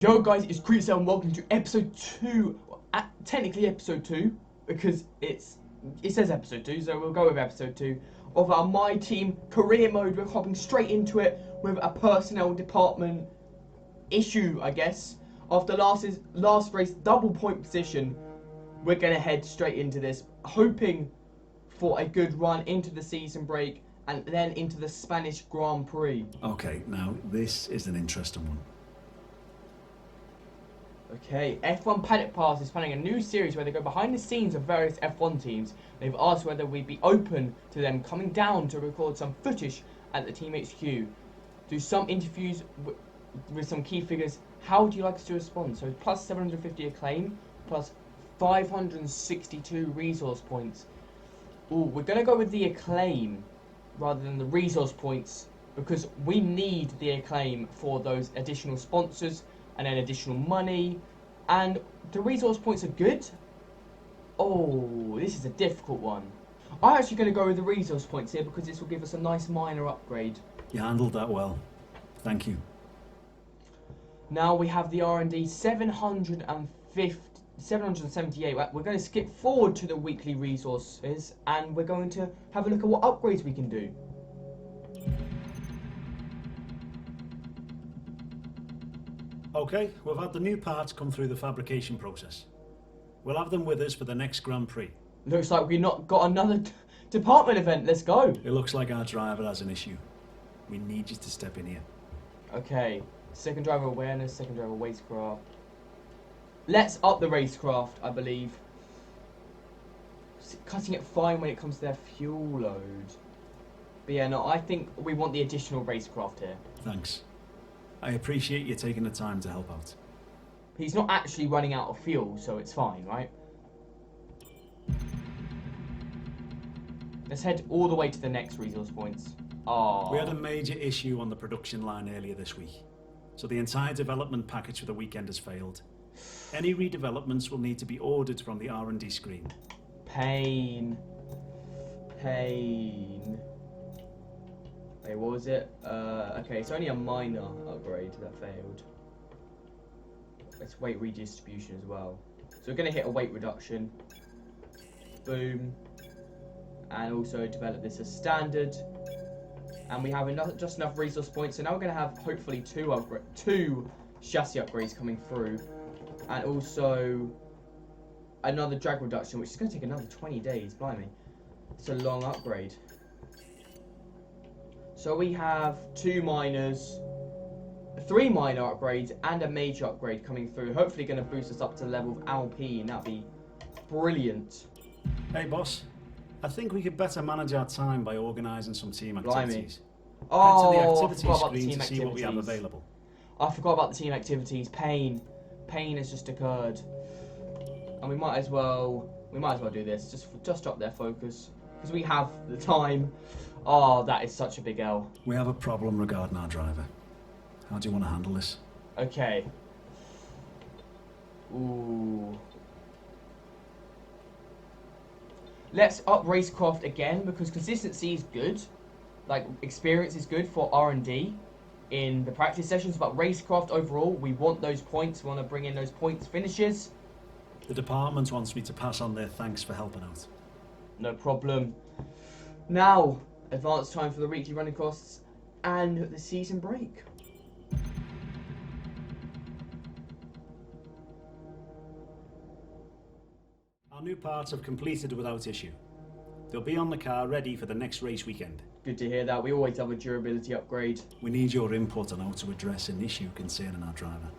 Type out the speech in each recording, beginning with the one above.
Yo guys, it's Creature and welcome to episode 2, technically episode 2, because it says episode 2, so we'll go with episode 2, of our My Team career mode. We're hopping straight into it with a personnel department issue, I guess. After last race double point position, we're going to head straight into this, hoping for a good run into the season break and then into the Spanish Grand Prix. Okay, now this is an interesting one. Okay, F1 Paddock Pass is planning a new series where they go behind the scenes of various F1 teams. They've asked whether we'd be open to them coming down to record some footage at the Team HQ. Do some interviews with some key figures. How would you like us to respond? So plus 750 acclaim, plus 562 resource points. Ooh, we're going to go with the acclaim rather than the resource points because we need the acclaim for those additional sponsors and then additional money, and the resource points are good. Oh, this is a difficult one. I'm actually going to go with the resource points here because this will give us a nice minor upgrade. You handled that well. Thank you. Now we have the R&D 778. We're going to skip forward to the weekly resources and we're going to have a look at what upgrades we can do. Okay, we've had the new parts come through the fabrication process. We'll have them with us for the next Grand Prix. Looks like we've not got another department event. Let's go. It looks like our driver has an issue. We need you to step in here. Okay, second driver awareness, second driver racecraft. Let's up the racecraft, I believe. Cutting it fine when it comes to their fuel load. But yeah, no, I think we want the additional racecraft here. Thanks. I appreciate you taking the time to help out. He's not actually running out of fuel, so it's fine, right? Let's head all the way to the next resource points. Oh. We had a major issue on the production line earlier this week, so the entire development package for the weekend has failed. Any redevelopments will need to be ordered from the R&D screen. Pain. Wait, what was it? Okay, it's only a minor upgrade that failed. Let's weight redistribution as well. So we're going to hit a weight reduction. Boom. And also develop this as standard. And we have just enough resource points. So now we're going to have hopefully two chassis upgrades coming through. And also another drag reduction, which is going to take another 20 days. Blimey. It's a long upgrade. So we have three minor upgrades and a major upgrade coming through. Hopefully going to boost us up to the level of Alpine. That'd be brilliant. Hey boss, I think we could better manage our time by organising some team activities. Oh, Head to the I activity forgot about the screen team to see what we have activities. available. I forgot about the team activities. Pain has just occurred, and we might as well do this. Just drop their focus because we have the time. Oh, that is such a big L. We have a problem regarding our driver. How do you want to handle this? Okay. Ooh. Let's up racecraft again because consistency is good. Like, experience is good for R&D in the practice sessions, but racecraft overall, we want those points. We want to bring in those points finishes. The department wants me to pass on their thanks for helping out. No problem. Now, advance time for the weekly running costs and the season break. Our new parts have completed without issue. They'll be on the car ready for the next race weekend. Good to hear that. We always have a durability upgrade. We need your input on how to address an issue concerning our driver.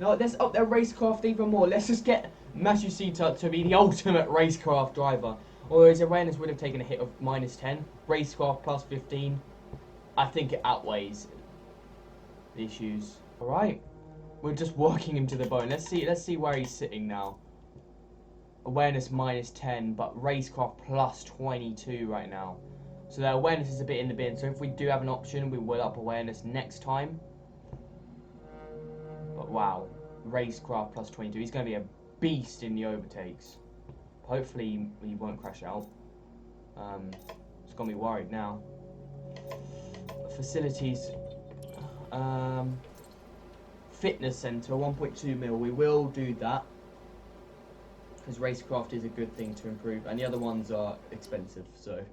No, let's up their racecraft even more. Let's just get Matsushita to be the ultimate racecraft driver. Or his awareness would have taken a hit of -10. Racecraft plus 15. I think it outweighs the issues. Alright. We're just working him to the bone. Let's see where he's sitting now. Awareness -10, but racecraft plus 22 right now. So their awareness is a bit in the bin. So if we do have an option, we will up awareness next time. But wow, racecraft plus 22. He's going to be a beast in the overtakes. Hopefully he won't crash out. It's got me worried now. Facilities. fitness centre, 1.2 mil. We will do that. Because racecraft is a good thing to improve. And the other ones are expensive, so.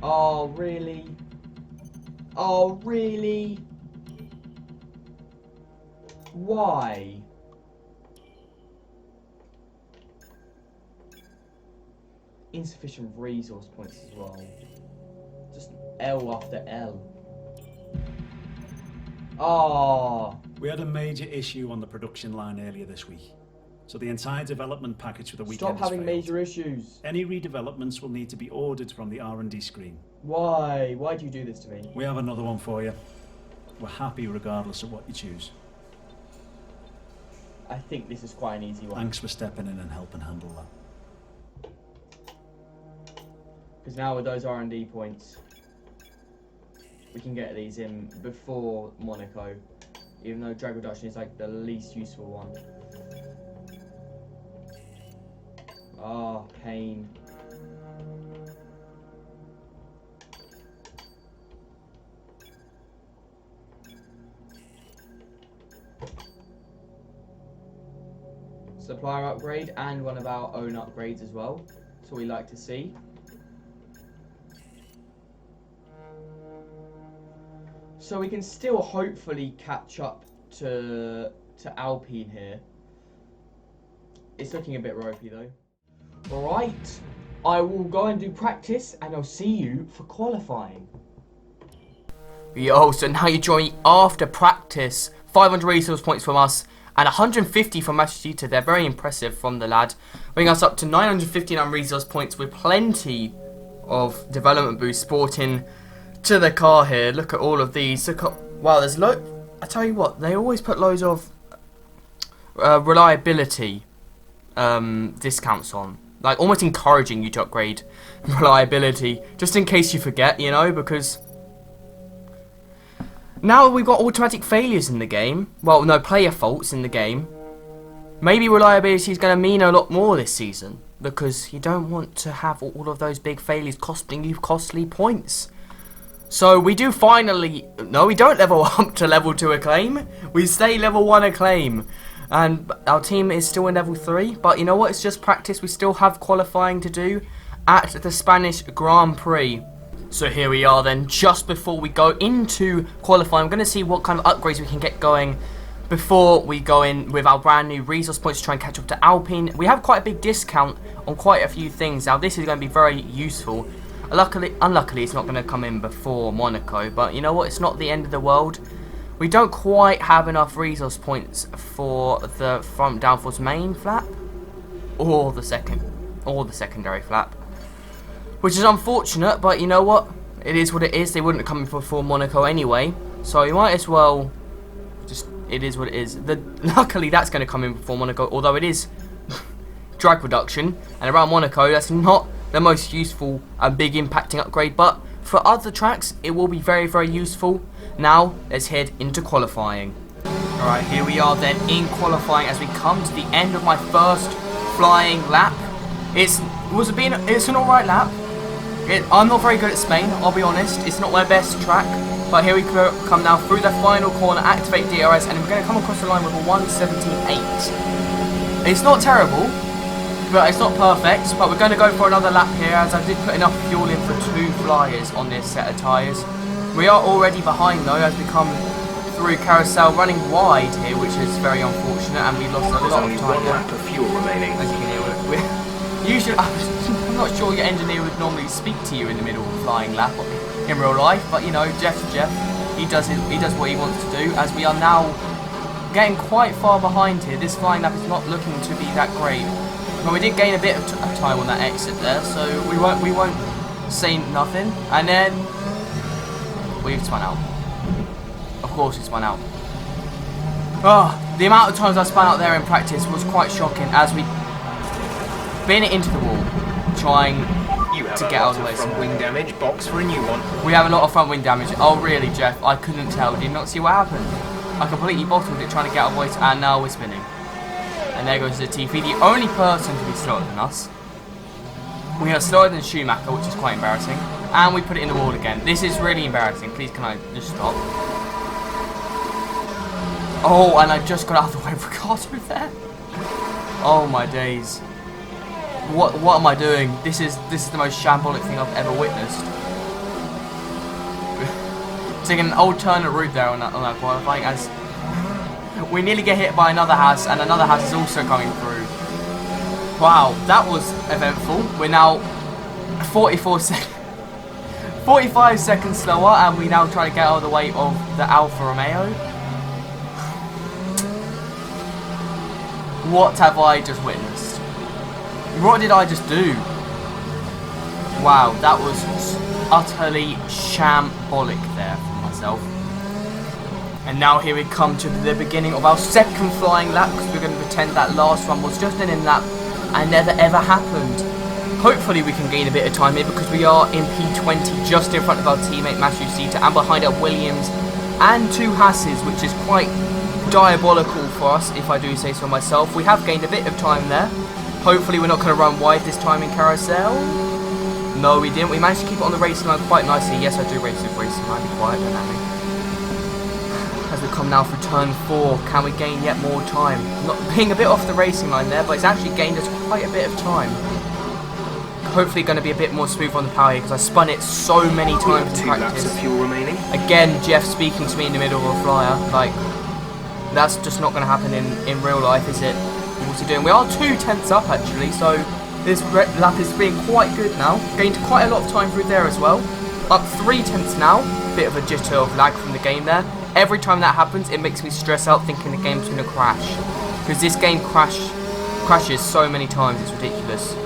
Oh, really? Oh, really? Why? Insufficient resource points as well. Just L after L. Oh. We had a major issue on the production line earlier this week. So the entire development package for the weekend Stop having has failed. major issues. Any redevelopments will need to be ordered from the R&D screen. Why? Why do you do this to me? We have another one for you. We're happy regardless of what you choose. I think this is quite an easy one. Thanks for stepping in and helping handle that. Because now with those R&D points, we can get these in before Monaco. Even though drag reduction is like the least useful one. Oh, pain. Supplier upgrade and one of our own upgrades as well. That's what we like to see. So we can still hopefully catch up to Alpine here. It's looking a bit ropey though. Alright, I will go and do practice and I'll see you for qualifying. Yo, so now you join me after practice. 500 resource points from us and 150 from Massachusetts. They're very impressive from the lad. Bring us up to 959 resource points with plenty of development boost sporting to the car here. Look at all of these. Look at, wow, there's I tell you what, they always put loads of reliability discounts on. Like, almost encouraging you to upgrade reliability, just in case you forget, you know, because now we've got automatic failures in the game. Well, no, player faults in the game. Maybe reliability is going to mean a lot more this season, because you don't want to have all of those big failures costing you costly points. So we do finally, no, we don't level up to level 2 acclaim. We stay level 1 acclaim. And our team is still in level 3, but you know what, it's just practice. We still have qualifying to do at the Spanish Grand Prix. So here we are then, just before we go into qualifying. I'm going to see what kind of upgrades we can get going before we go in with our brand new resource points to try and catch up to Alpine. We have quite a big discount on quite a few things. Now this is going to be very useful. Unluckily, it's not going to come in before Monaco, but you know what, it's not the end of the world. We don't quite have enough resource points for the front downforce main flap or the secondary flap, which is unfortunate, but you know what, it is what it is. They wouldn't have come in before Monaco anyway, so you might as well just, it is what it is. Luckily that's going to come in before Monaco, although it is drag reduction, and around Monaco that's not the most useful and big impacting upgrade, but for other tracks it will be very, very useful. Now let's head into qualifying. Alright, here we are then in qualifying as we come to the end of my first flying lap. It's an alright lap. I'm not very good at Spain, I'll be honest. It's not my best track, but here we come now through the final corner, activate DRS, and we're going to come across the line with a 178. It's not terrible, but it's not perfect, but we're going to go for another lap here as I did put enough fuel in for 2 flyers on this set of tyres. We are already behind though as we come through Carousel, running wide here, which is very unfortunate, and we lost a lot of time there. Of fuel remaining. As you can hear, usually I'm not sure your engineer would normally speak to you in the middle of a flying lap in real life, but you know, Jeff, he does what he wants to do. As we are now getting quite far behind here, this flying lap is not looking to be that great. But we did gain a bit of time on that exit there, so we won't say nothing. And then we've spun out. Of course we spun out. Oh, the amount of times I spun out there in practice was quite shocking as we bin it into the wall, trying to get out of the way. Front wing damage, box for a new one. We have a lot of front wing damage. Oh really, Jeff? I couldn't tell. Did you not see what happened? I completely bottled it trying to get out of the way, and now we're spinning. And there goes the TV, the only person to be slower than us. We are slower than Schumacher, which is quite embarrassing. And we put it in the wall again. This is really embarrassing. Please, can I just stop? Oh, and I just got out of the way of Ricardo there. Oh my days. What am I doing? This is the most shambolic thing I've ever witnessed. Taking an alternate route there on that qualifying, as we nearly get hit by another house, and another house is also coming through. Wow, that was eventful. We're now 45 seconds slower, and we now try to get out of the way of the Alfa Romeo. What have I just witnessed? What did I just do? Wow, that was utterly shambolic there for myself. And now here we come to the beginning of our second flying lap, because we're going to pretend that last one was just an in-lap and never ever happened. Hopefully we can gain a bit of time here, because we are in P20 just in front of our teammate Matthew Sita, and behind our Williams and 2 Hasses, which is quite diabolical for us, if I do say so myself. We have gained a bit of time there. Hopefully we're not going to run wide this time in Carousel. No, we didn't. We managed to keep it on the racing line quite nicely. Yes, I do race with racing line. Be quiet, don't at me. As we come now through turn 4, can we gain yet more time? Not being a bit off the racing line there, but it's actually gained us quite a bit of time. Hopefully going to be a bit more smooth on the power here, because I spun it so many times in practice. 2 laps of fuel remaining. Again, Jeff speaking to me in the middle of a flyer. Like, that's just not going to happen in real life, is it? What's he doing? We are 2 tenths up actually, so this lap is being quite good now. Gained quite a lot of time through there as well. Up 3 tenths now. Bit of a jitter of lag from the game there. Every time that happens, it makes me stress out thinking the game's going to crash. Because this game crashes so many times, it's ridiculous.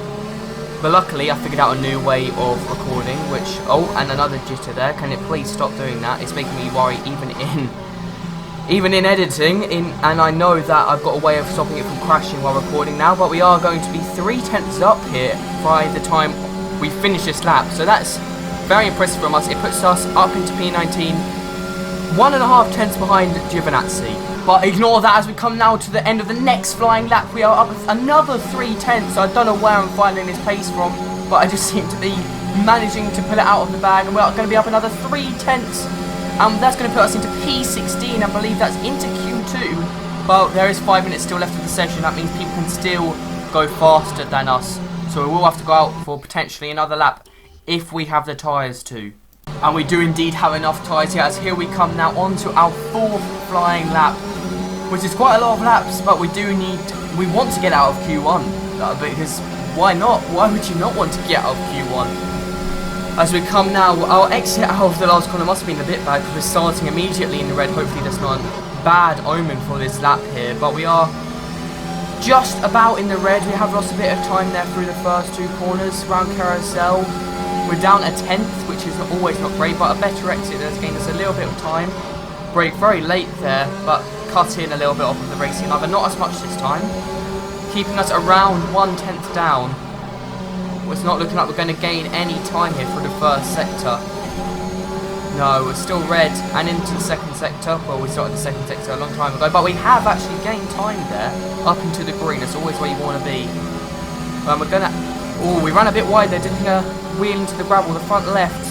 But luckily, I figured out a new way of recording, which... Oh, and another jitter there. Can it please stop doing that? It's making me worry even in editing, and I know that I've got a way of stopping it from crashing while recording now, but we are going to be 3 tenths up here by the time we finish this lap. So that's very impressive from us. It puts us up into P19, 1.5 tenths behind Giovinazzi. But ignore that as we come now to the end of the next flying lap. We are up another 3 tenths. I don't know where I'm finding this pace from, but I just seem to be managing to pull it out of the bag, and we're going to be up another 3 tenths. That's going to put us into P16. I believe that's into Q2. But there is 5 minutes still left of the session. That means people can still go faster than us. So we will have to go out for potentially another lap if we have the tyres to. And we do indeed have enough tyres here, as here we come now on to our 4th flying lap, which is quite a lot of laps, but we want to get out of Q1, because why not? Why would you not want to get out of Q1? As we come now, our exit out of the last corner must have been a bit bad, because we're starting immediately in the red. Hopefully that's not a bad omen for this lap here, but we are just about in the red. We have lost a bit of time there through the first 2 corners around Carousel. We're down a 10th, which is always not great, but a better exit has gained us a little bit of time. Brake very late there, but cut in a little bit off of the racing line, but not as much this time. Keeping us around 1/10 down. It's not looking like we're going to gain any time here for the first sector. No, we're still red and into the second sector. Well, we started the second sector a long time ago, but we have actually gained time there up into the green. That's always where you want to be. We're going to... Oh, we ran a bit wide there, didn't wheel into the gravel, the front left.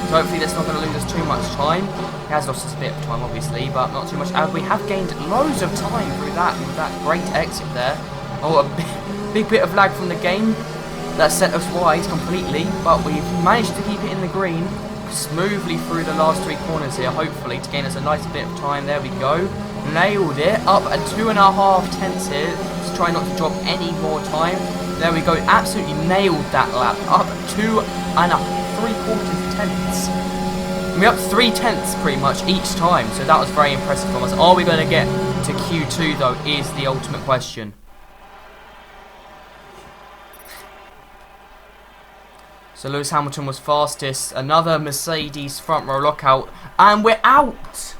So hopefully that's not going to lose us too much time. It has lost us a bit of time, obviously, but not too much. We have gained loads of time through that with that great exit there. Oh, a big bit of lag from the game. That sent us wide completely, but we've managed to keep it in the green smoothly through the last 3 corners here, hopefully, to gain us a nice bit of time. There we go. Nailed it. Up at 2.5 tenths here. Just try not to drop any more time. There we go. Absolutely nailed that lap. Up 2.75 tenths. We're up 3 tenths pretty much each time, so that was very impressive from us. Are we going to get to Q2 though, is the ultimate question. So Lewis Hamilton was fastest. Another Mercedes front row lockout. And we're out!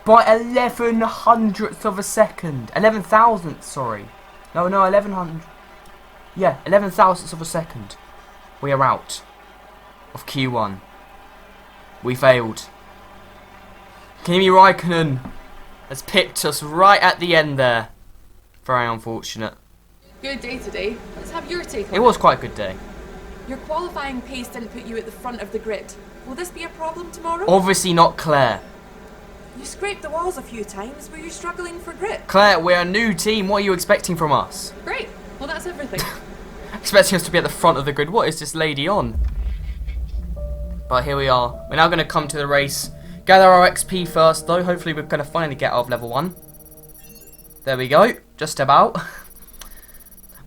By 11 hundredths of a second. 11 thousandths, sorry. No, 1100. Yeah, 11 thousandths of a second. We are out of Q1. We failed. Kimi Räikkönen has picked us right at the end there. Very unfortunate. Good day today. Let's have your take on it. It was quite a good day. Your qualifying pace didn't put you at the front of the grid. Will this be a problem tomorrow? Obviously not Claire. You scraped the walls a few times, but you're struggling for grip. Claire, we're a new team. What are you expecting from us? Great. Well, that's everything. Expecting us to be at the front of the grid. What is this lady on? But here we are. We're now going to come to the race. Gather our XP first, though. Hopefully we're going to finally get out of level 1. There we go. Just about.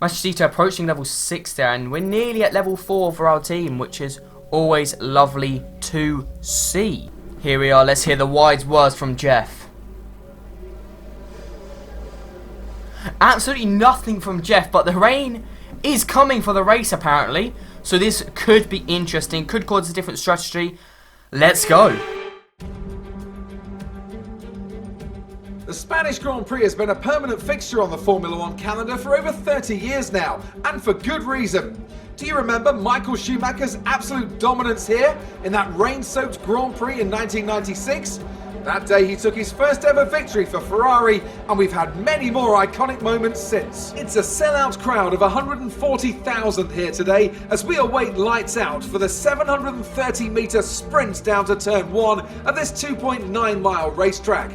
Machito approaching level 6 there. And we're nearly at level 4 for our team, which is always lovely to see. Here we are. Let's hear the wise words from Jeff. Absolutely nothing from Jeff, but the rain is coming for the race apparently. So this could be interesting, could cause a different strategy. Let's go. The Spanish Grand Prix has been a permanent fixture on the Formula One calendar for over 30 years now, and for good reason. Do you remember Michael Schumacher's absolute dominance here in that rain-soaked Grand Prix in 1996? That day he took his first ever victory for Ferrari, and we've had many more iconic moments since. It's a sellout crowd of 140,000 here today as we await lights out for the 730-metre sprint down to turn 1 of this 2.9-mile racetrack.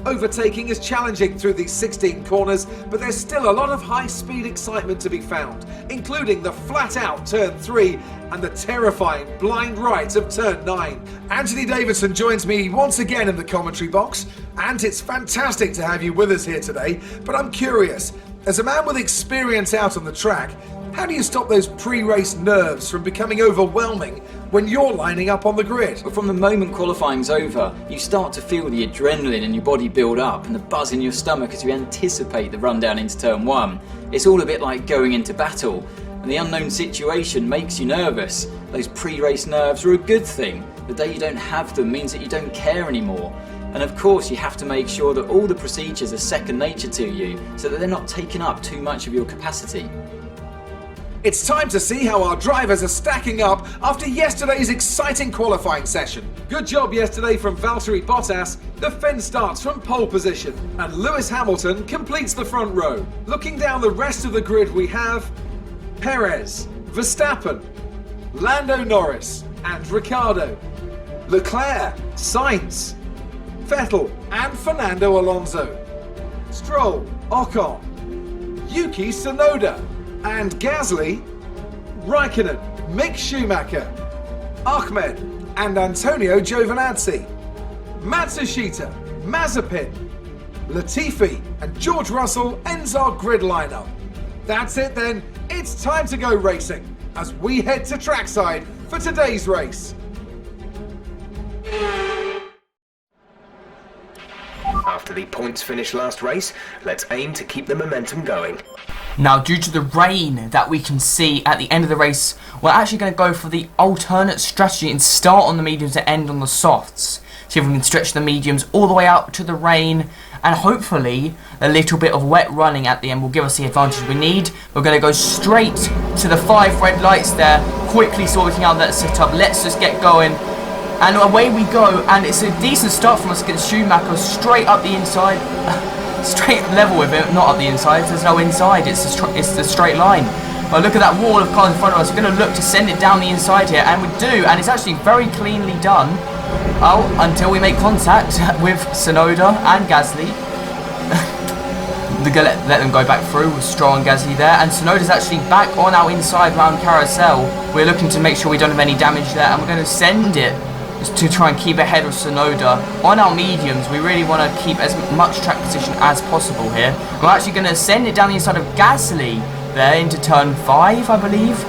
Overtaking is challenging through these 16 corners, but there's still a lot of high-speed excitement to be found, including the flat-out turn 3 and the terrifying blind right of turn 9. Anthony Davidson joins me once again in the commentary box, and it's fantastic to have you with us here today, but I'm curious, as a man with experience out on the track, how do you stop those pre-race nerves from becoming overwhelming when you're lining up on the grid? But from the moment qualifying's over, you start to feel the adrenaline in your body build up and the buzz in your stomach as you anticipate the run down into turn 1. It's all a bit like going into battle, and the unknown situation makes you nervous. Those pre-race nerves are a good thing. The day you don't have them means that you don't care anymore. And of course you have to make sure that all the procedures are second nature to you, so that they're not taking up too much of your capacity. It's time to see how our drivers are stacking up after yesterday's exciting qualifying session. Good job yesterday from Valtteri Bottas. The Finn starts from pole position and Lewis Hamilton completes the front row. Looking down the rest of the grid, we have Perez, Verstappen, Lando Norris and Ricciardo, Leclerc, Sainz, Vettel and Fernando Alonso, Stroll, Ocon, Yuki Tsunoda and Gasly, Raikkonen, Mick Schumacher, Ahmed and Antonio Giovinazzi, Matsushita, Mazepin, Latifi and George Russell ends our grid lineup. That's it then, it's time to go racing as we head to trackside for today's race. After the points finish last race, let's aim to keep the momentum going. Now, due to the rain that we can see at the end of the race, we're actually going to go for the alternate strategy and start on the mediums and end on the softs. See if we can stretch the mediums all the way out to the rain, and hopefully a little bit of wet running at the end will give us the advantage we need. We're going to go straight to the 5 red lights there, quickly sorting out that setup. Let's just get going. And away we go, and it's a decent start from us against Schumacher, straight up the inside, straight level with it, not up the inside, there's no inside, it's the straight line. But look at that wall of cars in front of us, we're going to look to send it down the inside here, and we do, and it's actually very cleanly done, until we make contact with Tsunoda and Gasly. We're going to let them go back through with Stroll and Gasly there, and Tsunoda's actually back on our inside round carousel. We're looking to make sure we don't have any damage there, and we're going to send it to try and keep ahead of Tsunoda. On our mediums, we really want to keep as much track position as possible here. We're actually going to send it down the inside of Gasly there into turn 5, I believe.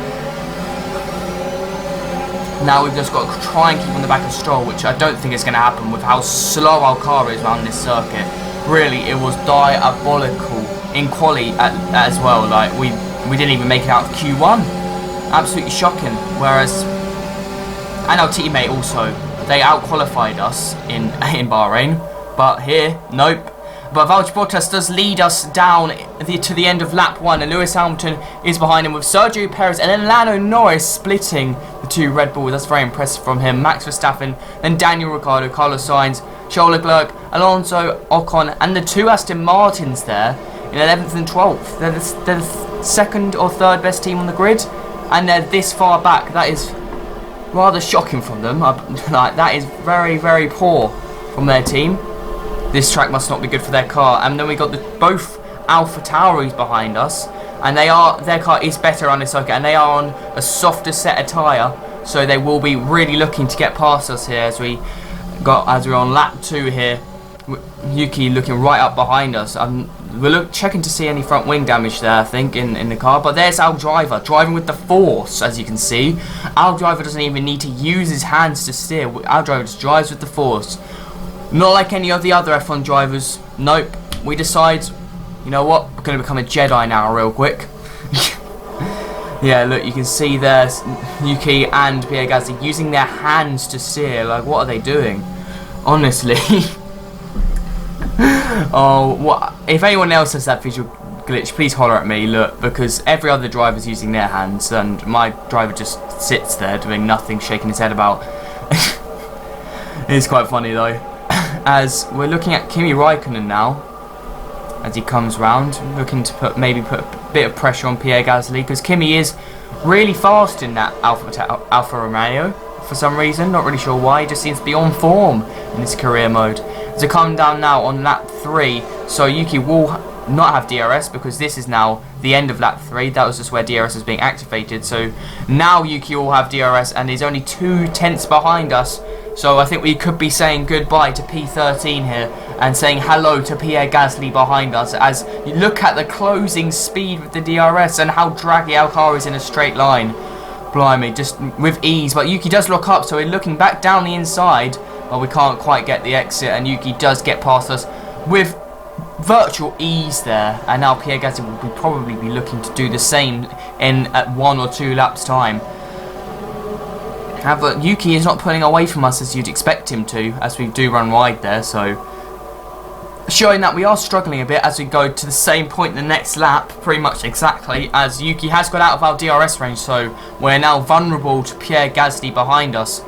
Now we've just got to try and keep on the back of Stroll, which I don't think is going to happen with how slow our car is around this circuit. Really, it was diabolical in quali as well. Like we didn't even make it out of Q1. Absolutely shocking. Whereas, and our teammate also, they out-qualified us in Bahrain, but here, nope. But Valtteri Bottas does lead us down to the end of lap 1, and Lewis Hamilton is behind him with Sergio Perez and then Lando Norris splitting the 2 Red Bulls. That's very impressive from him. Max Verstappen, then Daniel Ricciardo, Carlos Sainz, Charles Leclerc, Alonso, Ocon, and the 2 Aston Martins there in 11th and 12th. They're the second or third best team on the grid, and they're this far back. That is rather shocking from them. Like, that is very, very poor from their team. This track must not be good for their car. And then we got both Alpha Tauris behind us, and their car is better on this circuit, and they are on a softer set of tyre, so they will be really looking to get past us here as we're on lap 2 here. Yuki looking right up behind us. We're checking to see any front wing damage there, I think, in the car. But there's our driver, driving with the force, as you can see. Our driver doesn't even need to use his hands to steer. Our driver just drives with the force. Not like any of the other F1 drivers. Nope. We decide, you know what, we're going to become a Jedi now real quick. Yeah, look, you can see there Yuki and Pierre Gasly using their hands to steer. Like, what are they doing? Honestly. Oh, what? If anyone else has that visual glitch, please holler at me, look, because every other driver's using their hands, and my driver just sits there doing nothing, shaking his head about. It's quite funny, though. As we're looking at Kimi Räikkönen now, as he comes round, looking to maybe put a bit of pressure on Pierre Gasly, because Kimi is really fast in that Alfa Romeo for some reason, not really sure why. He just seems to be on form in this career mode. To come down now on lap 3, so Yuki will not have DRS because this is now the end of lap 3. That was just where DRS is being activated, so now Yuki will have DRS and is only 2 tenths behind us. So I think we could be saying goodbye to P13 here and saying hello to Pierre Gasly behind us, as you look at the closing speed with the DRS and how draggy our car is in a straight line. Blimey, just with ease. But Yuki does look up, so we're looking back down the inside. Well, we can't quite get the exit, and Yuki does get past us with virtual ease there. And now Pierre Gasly will probably be looking to do the same at 1 or 2 laps time. However, Yuki is not pulling away from us as you'd expect him to, as we do run wide there, so showing that we are struggling a bit as we go to the same point the next lap, pretty much exactly, as Yuki has got out of our DRS range, so we're now vulnerable to Pierre Gasly behind us,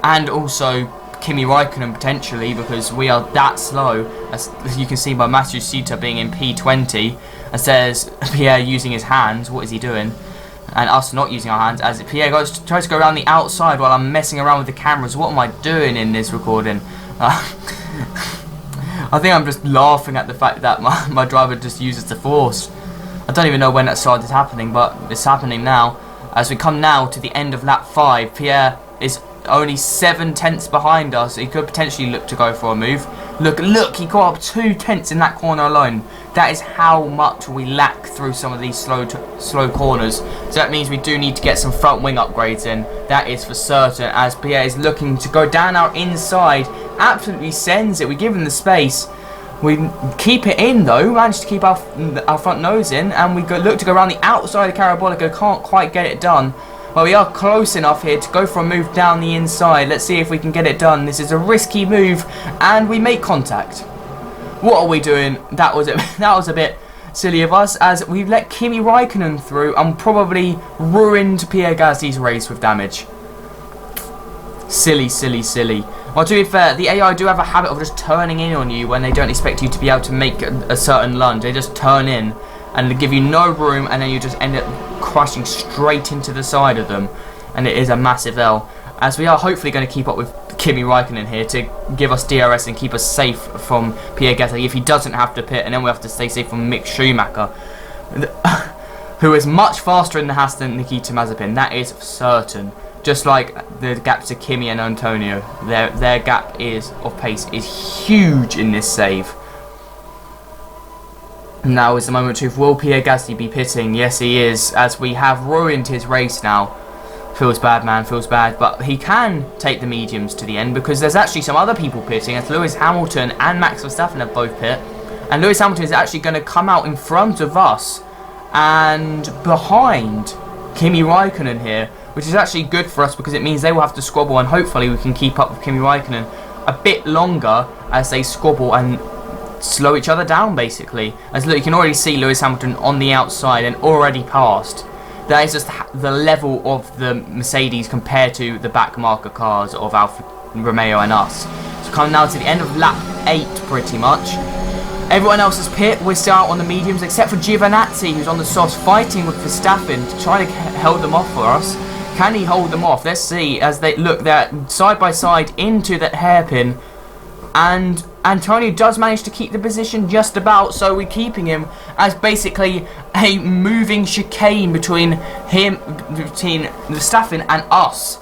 and also Kimi Räikkönen potentially, because we are that slow, as you can see by Matthew Sita being in P20, as there's Pierre using his hands. What is he doing? And us not using our hands, as Pierre tries to go around the outside while I'm messing around with the cameras. What am I doing in this recording? I think I'm just laughing at the fact that my driver just uses the force. I don't even know when that started happening, but it's happening now. As we come now to the end of lap 5, Pierre is only 7 tenths behind us. He could potentially look to go for a move. Look, he got up 2 tenths in that corner alone. That is how much we lack through some of these slow corners. So that means we do need to get some front wing upgrades in. That is for certain, as Pierre is looking to go down our inside. Absolutely sends it. We give him the space. We keep it in though, managed to keep our front nose in, and we look to go around the outside of Carabolica. Can't quite get it done. Well, we are close enough here to go for a move down the inside. Let's see if we can get it done. This is a risky move, and we make contact. What are we doing? That was a bit silly of us, as we let Kimi Räikkönen through and probably ruined Pierre Gasly's race with damage. Silly, silly, silly. Well, to be fair, the AI do have a habit of just turning in on you when they don't expect you to be able to make a certain lunge. They just turn in and they give you no room, and then you just end up crashing straight into the side of them, and it is a massive L. As we are hopefully going to keep up with Kimi Räikkönen here to give us DRS and keep us safe from Pierre Gasly if he doesn't have to pit, and then we have to stay safe from Mick Schumacher, who is much faster in the Haas than Nikita Mazepin. That is certain. Just like the gap to Kimi and Antonio, their gap of pace is huge in this save. Now is the moment of truth. Will Pierre Gasly be pitting? Yes, he is, as we have ruined his race now. Feels bad, man, feels bad. But he can take the mediums to the end, because there's actually some other people pitting, as Lewis Hamilton and Max Verstappen have both pit. And Lewis Hamilton is actually going to come out in front of us and behind Kimi Räikkönen here, which is actually good for us because it means they will have to squabble, and hopefully we can keep up with Kimi Räikkönen a bit longer as they squabble and slow each other down, basically. As look, you can already see Lewis Hamilton on the outside and already passed. That is just the level of the Mercedes compared to the back marker cars of Alfa Romeo and us. So coming now to the end of lap 8 pretty much. Everyone else is pit. We're still out on the mediums except for Giovinazzi, who's on the softs fighting with Verstappen to try to hold them off for us. Can he hold them off? Let's see as they look. They're side by side into that hairpin, and Antonio does manage to keep the position just about, so we're keeping him as basically a moving chicane between Verstappen and us.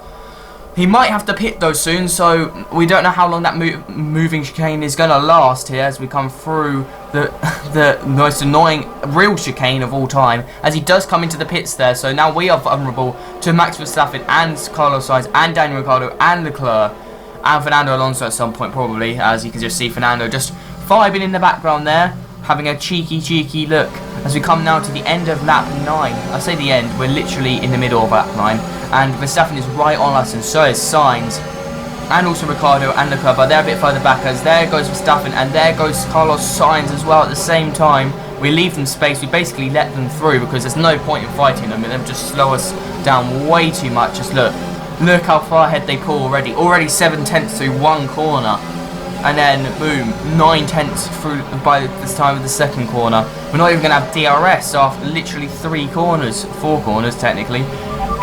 He might have to pit though soon, so we don't know how long that moving chicane is going to last here as we come through the most annoying real chicane of all time, as he does come into the pits there. So now we are vulnerable to Max Verstappen and Carlos Sainz and Daniel Ricciardo and Leclerc and Fernando Alonso at some point probably, as you can just see Fernando just vibing in the background there, having a cheeky look as we come now to the end of lap 9. I say the end, we're literally in the middle of lap 9, and Verstappen is right on us, and so is Sainz, and also Ricciardo and Leclerc, but they're a bit further back, as there goes Verstappen, and there goes Carlos Sainz as well at the same time. We leave them space, we basically let them through, because there's no point in fighting them, and them just slow us down way too much. Just look how far ahead they pull already 7 tenths through one corner. And then, boom, 9 tenths through by this time of the second corner. We're not even going to have DRS after literally 4 corners technically.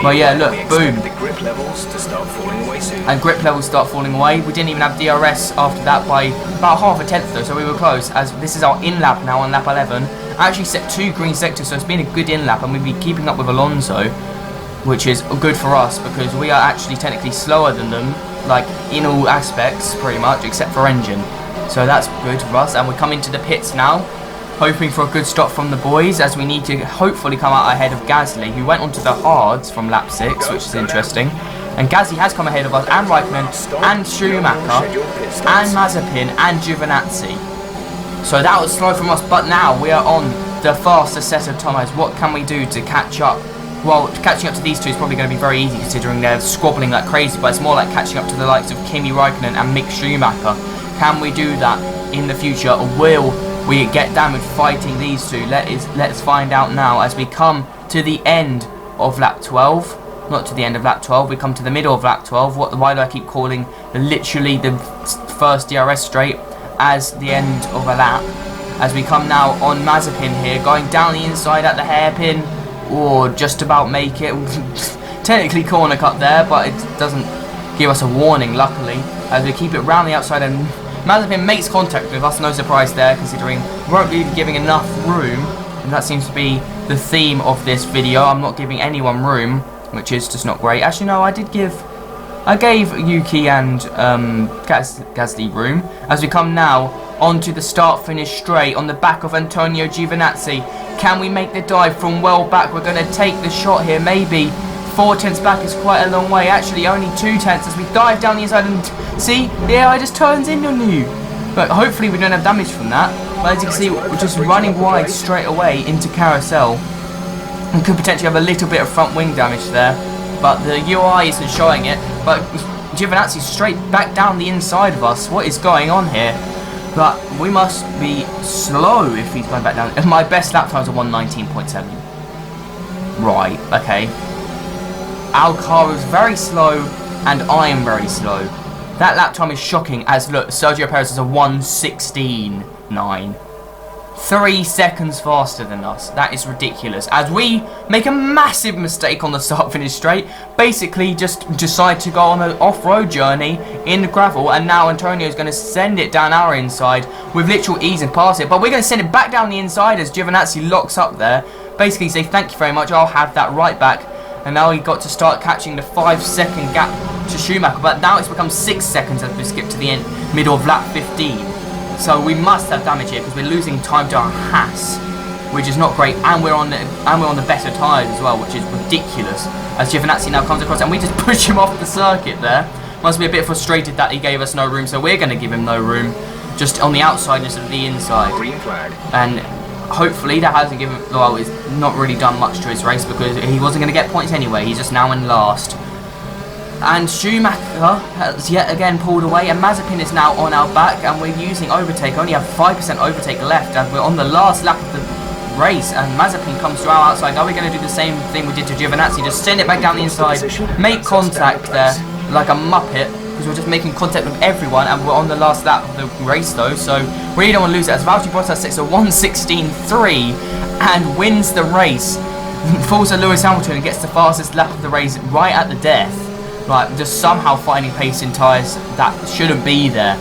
But yeah, look, boom. The grip levels to start falling away soon. And grip levels start falling away. We didn't even have DRS after that by about half a tenth though, so we were close. As this is our in-lap now on lap 11. I actually set 2 green sectors, so it's been a good in-lap, and we've been keeping up with Alonso, which is good for us because we are actually technically slower than them, like in all aspects pretty much except for engine, so that's good for us. And we come into the pits now, hoping for a good stop from the boys, as we need to hopefully come out ahead of Gasly, who went onto the hards from lap 6, which is interesting. And Gasly has come ahead of us, and Raikkonen, and Schumacher, and Mazepin, and Giovinazzi. So that was slow from us, but now we are on the faster set of tyres. What can we do to catch up? Well, catching up to these two is probably going to be very easy considering they're squabbling like crazy, but it's more like catching up to the likes of Kimi Raikkonen and Mick Schumacher. Can we do that in the future, or will we get damaged fighting these two? Let's find out now as we come to the end of lap 12. Not to the end of lap 12, we come to the middle of lap 12. Why do I keep calling literally the first DRS straight as the end of a lap? As we come now on Mazepin here, going down the inside at the hairpin, or just about make it. Technically corner cut there, but it doesn't give us a warning luckily, as we keep it round the outside, and Mazepin makes contact with us, no surprise there considering we won't be giving enough room, and that seems to be the theme of this video. I'm not giving anyone room, which is just not great. Actually no, I gave Yuki and Gasly room, as we come now onto the start-finish straight on the back of Antonio Giovinazzi. Can we make the dive from well back? We're going to take the shot here, maybe. 4 tenths back is quite a long way. Actually, only 2 tenths as we dive down the inside, and see, the AI just turns in on you. But hopefully we don't have damage from that. But as you can see, we're just running wide straight away into carousel. We could potentially have a little bit of front wing damage there, but the UI isn't showing it. But Giovinazzi's straight back down the inside of us. What is going on here? But we must be slow if he's going back down. My best lap times are 1:19.7. Right, okay. Our car is very slow, and I am very slow. That lap time is shocking, as look, Sergio Perez is a 1:16.9. 3 seconds faster than us. That is ridiculous. As we make a massive mistake on the start-finish straight, basically just decide to go on an off-road journey in the gravel, and now Antonio is going to send it down our inside with literal ease and pass it. But we're going to send it back down the inside as Giovinazzi locks up there. Basically say thank you very much, I'll have that right back. And now he got to start catching the 5-second gap to Schumacher, but now it's become 6 seconds as we skip to the middle of lap 15. So we must have damage here because we're losing time to our Haas, which is not great, and we're on the better tyres as well, which is ridiculous. As Giovinazzi now comes across, and we just push him off the circuit there. Must be a bit frustrated that he gave us no room, so we're going to give him no room, just on the outside instead of the inside. Green flag. And hopefully that hasn't given, well, it's not really done much to his race because he wasn't going to get points anyway. He's just now in last. And Schumacher has yet again pulled away, and Mazepin is now on our back, and we're using overtake. Only have 5% overtake left, and we're on the last lap of the race, and Mazepin comes to our outside. Now we're going to do the same thing we did to Giovinazzi, just send it back down the inside, make contact there like a muppet, because we're just making contact with everyone, and we're on the last lap of the race though, so we really don't want to lose it, as Valtteri Bottas takes a 1:16.3 and wins the race, falls to Lewis Hamilton and gets the fastest lap of the race right at the death. Like, just somehow finding pace in tyres that shouldn't be there.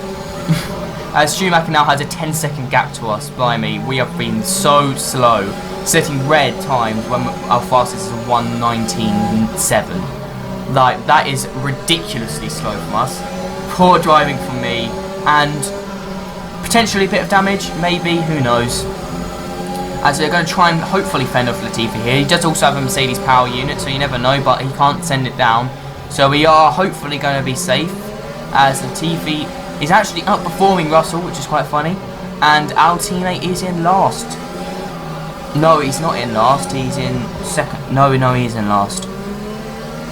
as Schumacher now has a 10-second gap to us. Blimey, we have been so slow, setting red times when our fastest is 1:19.7. Like, that is ridiculously slow from us. Poor driving from me, and potentially a bit of damage, maybe, who knows. As we're going to try and hopefully fend off Latifi here. He does also have a Mercedes power unit, so you never know, but he can't send it down. So we are hopefully going to be safe, as Latifi is actually outperforming Russell, which is quite funny. And our teammate is in last. No, he's not in last, he's in second. No, he is in last.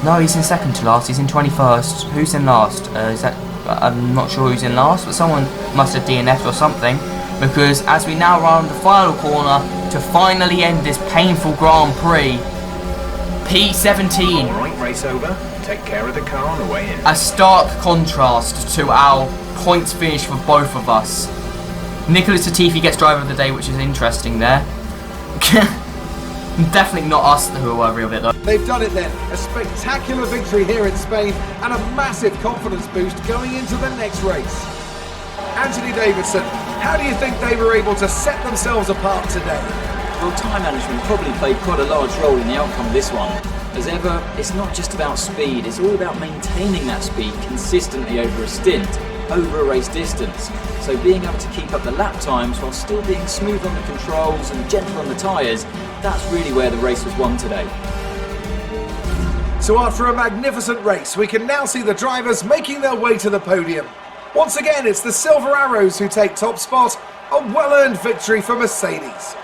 No, he's in second to last, he's in 21st. Who's in last? I'm not sure who's in last, but someone must have DNF'd or something. Because as we now run the final corner to finally end this painful Grand Prix, P17. Alright, race over. Take care of the car on the way in. A stark contrast to our points finish for both of us. Nicholas Latifi gets driver of the day, which is interesting there. Definitely not us who are worthy of it though. They've done it then. A spectacular victory here in Spain and a massive confidence boost going into the next race. Anthony Davidson, how do you think they were able to set themselves apart today? Well, time management probably played quite a large role in the outcome of this one. As ever, it's not just about speed, it's all about maintaining that speed consistently over a stint, over a race distance. So being able to keep up the lap times while still being smooth on the controls and gentle on the tyres, that's really where the race was won today. So after a magnificent race, we can now see the drivers making their way to the podium. Once again, it's the Silver Arrows who take top spot, a well-earned victory for Mercedes.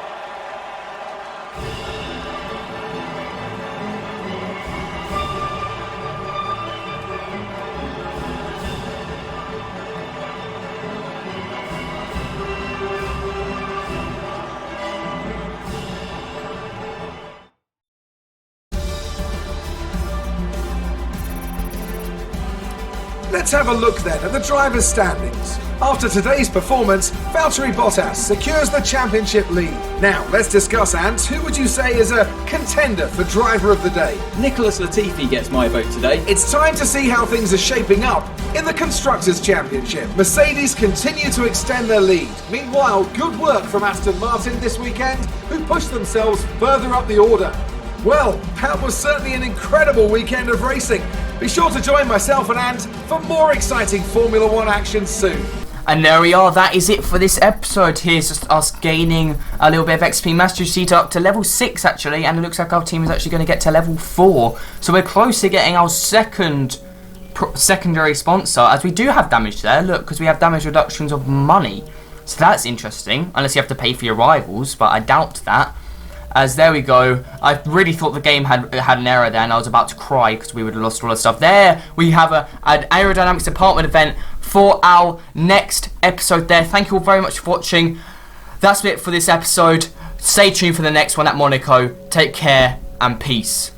Let's have a look then at the drivers' standings. After today's performance, Valtteri Bottas secures the championship lead. Now, let's discuss, Ant, who would you say is a contender for driver of the day? Nicholas Latifi gets my vote today. It's time to see how things are shaping up in the Constructors' Championship. Mercedes continue to extend their lead. Meanwhile, good work from Aston Martin this weekend, who pushed themselves further up the order. Well, that was certainly an incredible weekend of racing. Be sure to join myself and Ant for more exciting Formula 1 action soon. And there we are, that is it for this episode. Here's just us gaining a little bit of XP Master Seat up to level 6 actually, and it looks like our team is actually going to get to level 4. So we're close to getting our secondary sponsor, as we do have damage there, look, because we have damage reductions of money. So that's interesting, unless you have to pay for your rivals, but I doubt that. As there we go, I really thought the game had an error there, and I was about to cry because we would have lost all the stuff. There we have an aerodynamics department event for our next episode there. Thank you all very much for watching. That's it for this episode. Stay tuned for the next one at Monaco. Take care and peace.